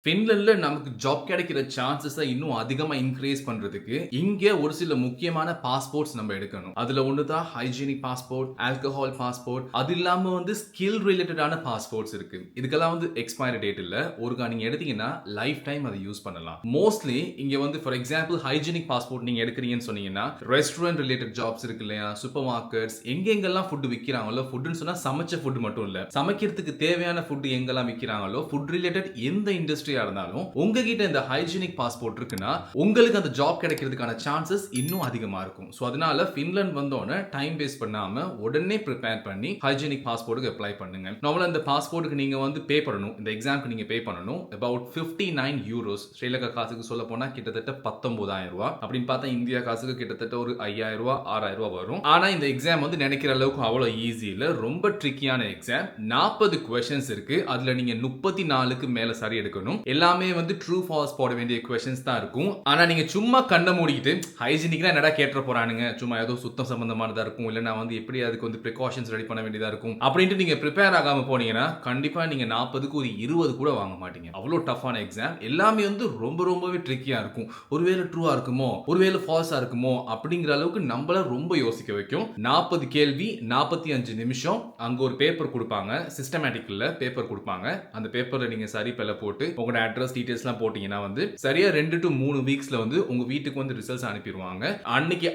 ஃபின்லாண்ட்ல நமக்கு ஜாப் கிடைக்கிற சான்சஸ இன்னும் அதிகமா இன்கிரீஸ் பண்றதுக்கு, இங்க ஒரு சில முக்கியமான பாஸ்போர்ட்ஸ் நம்ம எடுக்கணும். அதுல ஒண்ணு தான் ஹைஜீனிக் பாஸ்போர்ட், ஆல்கஹால் பாஸ்போர்ட். அது இல்லாம ஸ்கில் ரிலேட்டடான பாஸ்போர்ட்ஸ் இருக்கு. இதுக்கெல்லாம் எக்ஸ்பைரி டேட் இல்ல. ஒருக்கா நீங்க எடுத்தீங்கன்னா லைஃப் டைம் அதை யூஸ் பண்ணலாம். மோஸ்ட்லி இங்க ஃபார் எக்ஸாம்பிள் ஹைஜீனிக் பாஸ்போர்ட் நீங்க எடுக்கிறீங்கன்னு சொன்னீங்கன்னா, ரெஸ்டாரண்ட் ரிலேட்டட் ஜாப்ஸ் இருக்கு இல்லையா? சூப்பர் மார்க்கெட்ஸ் எங்கெங்கெல்லாம் ஃபுட் விக்கிறாங்களோ, ஃபுட்னு சொன்னா சமைச்ச ஃபுட் மட்டும் இல்ல. சமைக்கிறதுக்கு தேவையான ஃபுட் எங்கெல்லாம் விக்கிறாங்களோ, ஃபுட் ரிலேட்டட் எந்த இண்டஸ்ட்ரி இருந்தாலும் உங்ககிட்ட இந்த ஹைஜீனிக் பாஸ்போர்ட் இருக்குன்னா உங்களுக்கு அந்த ஜாப் கிடைக்கிறதுக்கான சான்சஸ் இன்னும் அதிகமா இருக்கும். சோ அதனால ஃபின்லாந்து வந்தோனே டைம் வேஸ்ட் பண்ணாம உடனே ப்ரிப்பேர் பண்ணி ஹைஜீனிக் பாஸ்போர்ட்டுக்கு அப்ளை பண்ணுங்க. நார்மலா இந்த பாஸ்போர்ட்டுக்கு நீங்க பே பண்ணணும். இந்த எக்ஸாம்க்கு நீங்க பே பண்ணணும். about 59 euros. ஸ்ரீலங்கா காசுக்கு சொல்ல போனா கிட்டத்தட்ட 19,000 ரூபாய். அப்படின்னு பார்த்தா இந்தியா காசுக்கு கிட்டத்தட்ட ஒரு 5,000 ரூபாய் 6,000 ரூபாய் வரும். ஆனா இந்த எக்ஸாம் நினைக்கிற அளவுக்கு அவ்வளவு ஈஸி இல்ல. ரொம்ப ட்ரிக்கியான எக்ஸாம். 40 क्वेश्चंस இருக்கு. அதுல நீங்க 34க்கு மேல சரி எடுக்கணும். எல்லாமே ட்ரூ ஃபால்ஸ் போட வேண்டிய क्वेश्चंस தான் இருக்கும். ஆனா நீங்க சும்மா கண்ண மூடிட்டு ஹைஜீனிக்னா என்னடா கேட்ற போறானுங்க, சும்மா ஏதோ சுத்தம் சம்பந்தமானதா இருக்கும், இல்ல நான் எப்படி அதுக்கு பிரிகாஷன்ஸ் ரெடி பண்ண வேண்டியதா இருக்கும் அப்படின்ட்டு நீங்க ப்ரிப்பேர் ஆகாம போனீங்கன்னா கண்டிப்பா நீங்க 40க்கு ஒரு 20 கூட வாங்க மாட்டீங்க. அவ்வளவு டஃப்பான எக்ஸாம். எல்லாமே ரொம்பவே ட்ரிக்கியா இருக்கும். ஒருவேளை ட்ரூவா இருக்குமோ, ஒருவேளை ஃபால்ஸா இருக்குமோ அப்படிங்கிற அளவுக்கு நம்மள ரொம்ப யோசிக்க வைக்கும். 40 கேள்வி 45 நிமிஷம். அங்க ஒரு பேப்பர் கொடுப்பாங்க. சிஸ்டமேட்டிக்ல பேப்பர் கொடுப்பாங்க. அந்த பேப்பர்ல நீங்க சரி பெல போட்டு உங்களோட அட்ரஸ் டீடைல்ஸ்லாம் போட்டீங்கன்னா சரியா 2 to 3 வீக்ஸ்ல உங்க வீட்டுக்கு ரிசல்ட்ஸ் அனுப்பிடுவாங்க.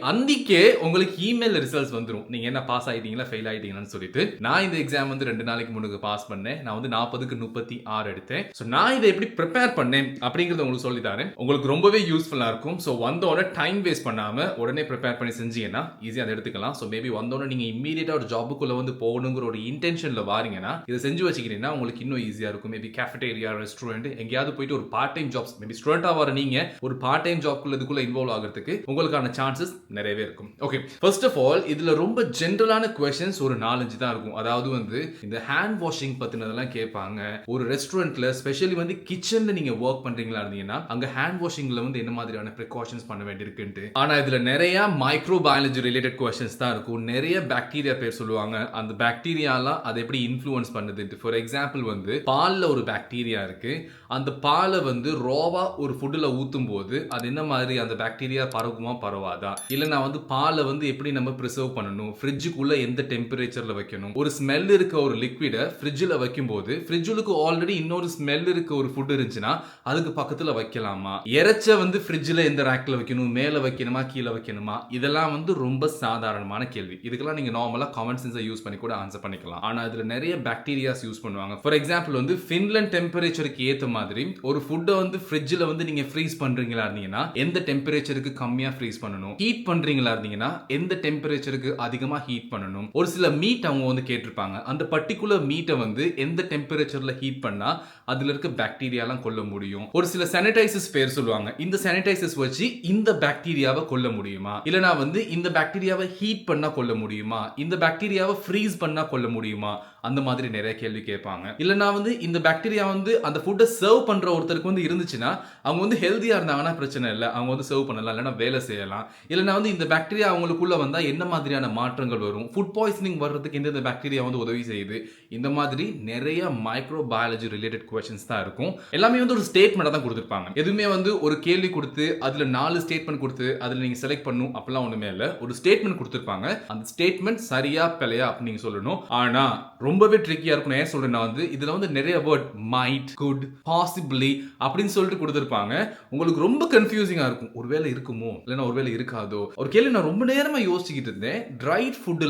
அன்னைக்கே உங்களுக்கு இமெயில் ரிசல்ட்ஸ் வந்துரும். நீங்க என்ன பாஸ் ஆயிட்டீங்களா ஃபெயில் ஆயிட்டீங்களான்னு சொல்லிட்டு. நான் இந்த எக்ஸாம் 2 நாளைக்கு முன்னுக்கு பாஸ் பண்ணேன். நான் 40க்கு 36 எடுத்தேன். சோ நான் இதை எப்படி ப்ரிப்பேர் பண்ணேன் அப்படிங்கறத உங்களுக்கு சொல்லி தரேன். உங்களுக்கு ரொம்பவே யூஸ்ஃபுல்லா இருக்கும். சோ வந்தோட டைம் வேஸ்ட் பண்ணாம உடனே ப்ரிப்பேர் பண்ணி செஞ்சீங்கன்னா ஈஸியா அதை எடுத்துக்கலாம். சோ மேபி வந்தோட நீங்க இம்மீடியட்டா ஒரு ஜாபுக்குள்ள போகணுங்கிற ஒரு இன்டென்ஷன்ல வாரீங்கன்னா இதை செஞ்சு வச்சுக்கிறீங்கன்னா உங்களுக்கு இன்னும் ஈஸியா இருக்கும். மேபி கேஃபேட்டேரியா, ரெஸ்டாரண்ட் எங்கேயாவது போயிட்டு ஒரு பார்ட் டைம் ஜாப்ஸ், மேபி ஸ்டூடெண்டா வர நீங்க ஒரு பார்ட் டைம் ஜாப்க்குள்ள இதுக்குள்ள இன்வால்வ் ஆகிறதுக்கு உங்களுக்கான சான்சஸ் நிறையவே இருக்கும். ஓகே, ஃபர்ஸ்ட் ஆஃப் ஆல் இதுல ரொம்ப ஜெனரலான क्वेश्चंस ஒரு 4-5 தான் இருக்கும். அதாவது இந்த ஹேண்ட் வாஷிங் பத்தினதெல்லாம் கேட்பாங்க. ஒரு ரெஸ்டாரண்ட்ல ஸ்பெஷலி கிச்சன்ல நீங்க வொர்க் பண்றீங்களா இருந்தீங்கன்னா அங்க ஹேண்ட் வாஷிங்ல என்ன மாதிரியான பிரிகாஷன்ஸ் பண்ண வேண்டியிருக்குன்னு. ஆனா இதுல நிறைய மைக்ரோ பயாலஜி ரிலேட்டட் क्वेश्चंस தான் இருக்கும். நிறைய பாக்டீரியா பேர் சொல்லுவாங்க. அந்த பாக்டீரியாலாம் அதை எப்படி இன்ஃப்ளூயன்ஸ் பண்ணுது. ஃபார் எக்ஸாம்பிள் பால்ல ஒரு பாக்டீரியா இருக்கு. அந்த பாலை ரோவா ஒரு ஃபுட்ல ஊத்தும் போது அது என்ன மாதிரி அந்த பாக்டீரியா பரவுமா பரவாதா, இல்ல பாலை எப்படி நம்ம பிரிசர்வ் பண்ணணும், ஃப்ரிட்ஜுக்குள்ள எந்த டெம்பரேச்சர்ல வைக்கணும், ஒரு ஸ்மெல் இருக்க ஒரு லிக்விட ஃப்ரிட்ஜ்ல வைக்கும் போது ஃப்ரிட்ஜுக்கு ஆல்ரெடி இன்னொரு ஸ்மெல் இருக்க ஒரு ஃபுட் இருந்துச்சுன்னா அதுக்கு பக்கத்துல வைக்கலாமா, இறைச்ச ஃப்ரிட்ஜ்ல எந்த ரேக்ல வைக்கணும், மேல வைக்கணுமா கீழே வைக்கணுமா, இதெல்லாம் ரொம்ப சாதாரணமான கேள்வி. இதுக்கெல்லாம் நீங்க நார்மலா காமன் சென்ஸை யூஸ் பண்ணி கூட ஆன்சர் பண்ணிக்கலாம். ஆனா இதுல நிறைய பாக்டீரியாஸ் யூஸ் பண்ணுவாங்க. ஃபார் எக்ஸாம்பிள் ஃபின்லாந்து டெம்பரேச்சருக்கு ஏத்த மாதிரி ஒரு ஃபுட்டை ஃப்ரிட்ஜ்ல நீங்க ஃப்ரீஸ் பண்றீங்களா இருந்தீங்கன்னா எந்த டெம்பரேச்சருக்கு கம்மியா ஃப்ரீஸ் பண்ணணும், ஹீட் பண்றீங்களா இருந்தீங்கன்னா எந்த டெம்பரேச்சருக்கு அதிகமா ஹீட் பண்ணணும். ஒரு சில மீட் அவங்க கேட்டிருப்பாங்க. அந்த பர்టిక్యులர் மீட்டை எந்த டெம்பரேச்சர்ல ஹீட் பண்ணா அதுல இருக்க பாக்டீரியாலாம் கொல்ல முடியும். ஒரு சில சானிடைசர்ஸ் பேர் சொல்லுவாங்க. இந்த சானிடைசர்ஸ் வச்சு இந்த பாக்டீரியாவை கொல்ல முடியுமா, இல்லனா இந்த பாக்டீரியாவை ஹீட் பண்ணா கொல்ல முடியுமா, இந்த பாக்டீரியாவை ஃப்ரீஸ் பண்ணா கொல்ல முடியுமா, அந்த மாதிரி நிறைய கேள்வி கேட்பாங்க. இல்லனா இந்த பாக்டீரியா அந்த ஃபுட்டை சர்வ் பண்ற ஒருத்தருக்கு இருந்துச்சுன்னா அவங்க ஹெல்தியா இருந்தாங்கன்னா பிரச்சனை இல்லை, அவங்க சர்வ் பண்ணலாம், இல்லைன்னா வேலை செய்யலாம். இல்லைன்னா இந்த பாக்டீரியா அவங்களுக்குள்ள வந்தா என்ன மாதிரியான மாற்றங்கள் வரும், ஃபுட் பாய்சனிங் வர்றதுக்கு இந்த பாக்டீரியா உதவி செய்யுது. இந்த மாதிரி நிறைய மைக்ரோ பயாலஜி ரிலேட்டட் क्वेश्चंस தான் இருக்கும். எல்லாமே ஒரு ஸ்டேட்மெண்ட் தான் கொடுத்திருப்பாங்க. எதுவுமே ஒரு கேள்வி கொடுத்து அதுல 4 ஸ்டேட்மெண்ட் கொடுத்து அதுல நீங்க செலக்ட் பண்ணணும் அப்படிலாம் ஒண்ணுமே இல்ல. ஒரு ஸ்டேட்மெண்ட் கொடுத்திருப்பாங்க. அந்த ஸ்டேட்மெண்ட் சரியா பிழையா அப்படி நீங்க சொல்லணும். ஆனா ரொம்பவே ட்ரிக்கியா இருக்கும். ஏன் சொல்றேன்னா இதுல நிறைய வேர்ட் மைட், குட், பாசிபிளி அப்படின்னு சொல்லிட்டு கொடுத்திருப்பாங்க. உங்களுக்கு ரொம்ப கன்ஃபியூசிங்கா இருக்கும். ஒருவேளை இருக்குமோ இல்லைன்னா ஒருவேளை இருக்காதோ. ஒரு கேள்வி நான் ரொம்ப நேரமா யோசிச்சுக்கிட்டு இருந்தேன். ட்ரைட் ஃபுட்ல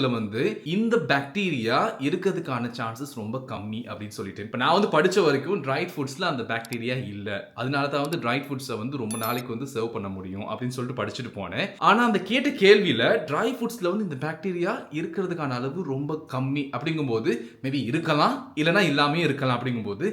இந்த பாக்டீரியா இருக்கிறதுக்கான சான்சஸ் ரொம்ப கம்மி அப்படின்னு சொல்லிட்டு. இப்ப நான் படிச்ச வரைக்கும் ட்ரைட் ஃபுட்ஸ்ல அந்த பாக்டீரியா இல்ல. அதனால தான் ட்ரைட் ஃபுட்ஸை ரொம்ப நாளைக்கு சர்வ் பண்ண முடியும் அப்படின்னு சொல்லிட்டு படிச்சுட்டு போனேன். ஆனா அந்த கேட்ட கேள்வியில ட்ரை ஃபுட்ஸ்ல இந்த பாக்டீரியா இருக்கிறதுக்கான அளவு ரொம்ப கம்மி அப்படிங்கும்போது மேபி இருக்கலாம், இல்லைன்னா இல்லாமே இருக்கலாம். அப்படிங்கும்போது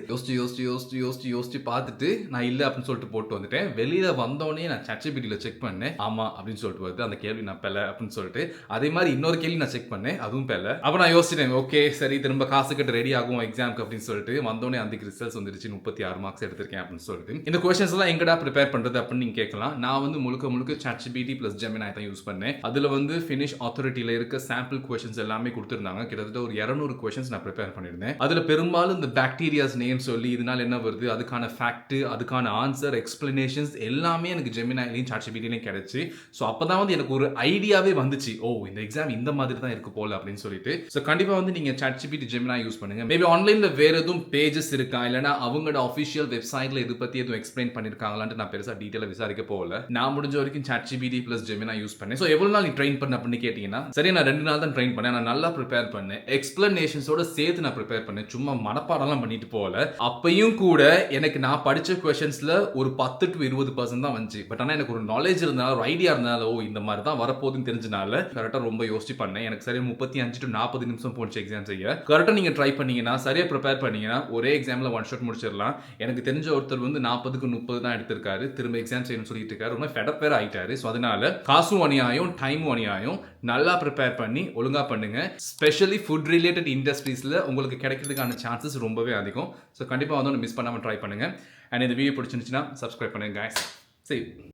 யோசிச்சு பார்த்துட்டு நான் இல்ல அப்படின்னு சொல்லிட்டு போட்டு வந்துட்டேன். வெளியில வந்தோடனே நான் ChatGPTல செக் பண்ணேன். ஆமா அப்படின்னு சொல்லிட்டு வருது அந்த கேள்வி நான் பெல அப்படின்னு சொல்லிட்டு. அதே மாதிரி இன்னொரு கேள்வி நான் செக் பண்ணேன், அதுவும் பெல. அப்ப நான் யோசிச்சிட்டேன், ஓகே சரி திரும்ப காசு கட்டு ரெடி ஆகும் எக்ஸாம்க்கு அப்படின்னு சொல்லிட்டு வந்தோடனே அந்த ரிசல்ட்ஸ் வந்துருச்சு. 36 மார்க்ஸ் எடுத்திருக்கேன் அப்படின்னு சொல்லிட்டு. இந்த क्वेश्चंस எல்லாம் எங்கடா ப்ரிப்பேர் பண்றது அப்படின்னு நீங்க கேட்கலாம். நான் முழுக்க ChatGPT plus Gemini தான் யூஸ் பண்ணேன். அதுல ஃபினிஷ் அத்தாரிட்டில இருக்க சாம்பிள் क्वेश्चंस எல்லாமே கொடுத்திருந்தாங்க. கிட்டத்தட்ட ஒரு 200 क्वेश्चंस நான் ப்ரிப்பேர் பண்ணியிருந்தேன். அதில் பெரும்பாலும் இந்த பாக்டீரியாஸ் நேம் சொல்லி இதனால என்ன வருது, அதுக்கான ஃபேக்ட், அதுக்கான ஆன்சர், எக்ஸ்பிளனேஷன்ஸ் எல்லாமே எனக்கு ஜெமினாயிலையும் சாட்ஜிபிடிலையும் கிடைச்சு. ஸோ அப்போ தான் வந்து எனக்கு ஒரு ஐடியாவே வந்துச்சு, ஓ இந்த எக்ஸாம் இந்த மாதிரி தான் இருக்கு போல அப்படின்னு சொல்லிட்டு. ஸோ கண்டிப்பாக வந்து நீங்கள் சாட்ஜிபிடி ஜெமினா யூஸ் பண்ணுங்க. மேபி ஆன்லைனில் வேற எதுவும் பேஜஸ் இருக்கா, இல்லைனா அவங்களோட அஃபிஷியல் வெப்சைட்ல இது பற்றி எதுவும் எக்ஸ்பிளைன் பண்ணியிருக்காங்களான்ட்டு நான் பெருசாக டீட்டெயிலாக விசாரிக்க போகல. நான் முடிஞ்ச வரைக்கும் சாட்ஜிபிடி ப்ளஸ் ஜெமினா யூஸ் பண்ணேன். ஸோ எவ்வளோ நாள் நீ ட்ரெயின் பண்ண அப்படின்னு கேட்டிங்கன்னா, சரி நான் 2 நாள் தான் ட்ரெயின் பண்ணேன். நான் நல்லா ப்ரிப்பேர் பண்ணேன், எக்ஸ்பிளனேஷன்ஸோட சேர்த்து நான் ப்ரிப்பேர் பண்ணேன், சும்மா மனப்பாடம்லாம் பண்ணிட்டு போகல. அப்பையும் கூட எனக்கு நான் படித்த கொஸ்டின்ஸ்ல ஒரு 10 to 20% தான் வந்துச்சு. பட் ஆனால் எனக்கு ஒரு நாலேஜ் இருந்தாலும், ஒரு ஐடியா இருந்தாலும், ஓ இந்த மாதிரி தான் வரப்போகுதுன்னு தெரிஞ்சனால கரெக்டாக ரொம்ப யோசிச்சு பண்ணேன். எனக்கு சரியா 35 to 40 நிமிஷம் போச்சு எக்ஸாம் செய்ய. கரெக்டாக நீங்கள் ட்ரை பண்ணீங்கன்னா, சரியா ப்ரிப்பேர் பண்ணீங்கன்னா ஒரே எக்ஸாமில் 1 ஷாட் முடிச்சிடலாம். எனக்கு தெரிஞ்ச ஒருத்தர் வந்து 40க்கு 30 தான் எடுத்திருக்காரு. திரும்ப எக்ஸாம் செய்யணும்னு சொல்லிட்டு இருக்காரு. ரொம்ப ஃபெடப் வேற ஆயிட்டாரு. ஸோ அதனால காசும் அநியாயம், டைமும் அநியாயம். நல்லா ப்ரிப்பேர் பண்ணி ஒழுங்கா பண்ணுங்க. ஸ்பெஷலி ஃபுட் ரிலேட்டட் இண்டஸ்ட்ரீஸ்ல உங்களுக்கு கிடைக்கிறதுக்கான சான்சஸ் ரொம்பவே அதிகம். ஸோ கண்டிப்பாக வந்து மிஸ் பண்ணாமல் ட்ரை பண்ணுங்க. அண்ட் இந்த வீடியோ பிடிச்சிருந்துச்சுன்னா சப்ஸ்கிரைப் பண்ணுங்க guys. See you.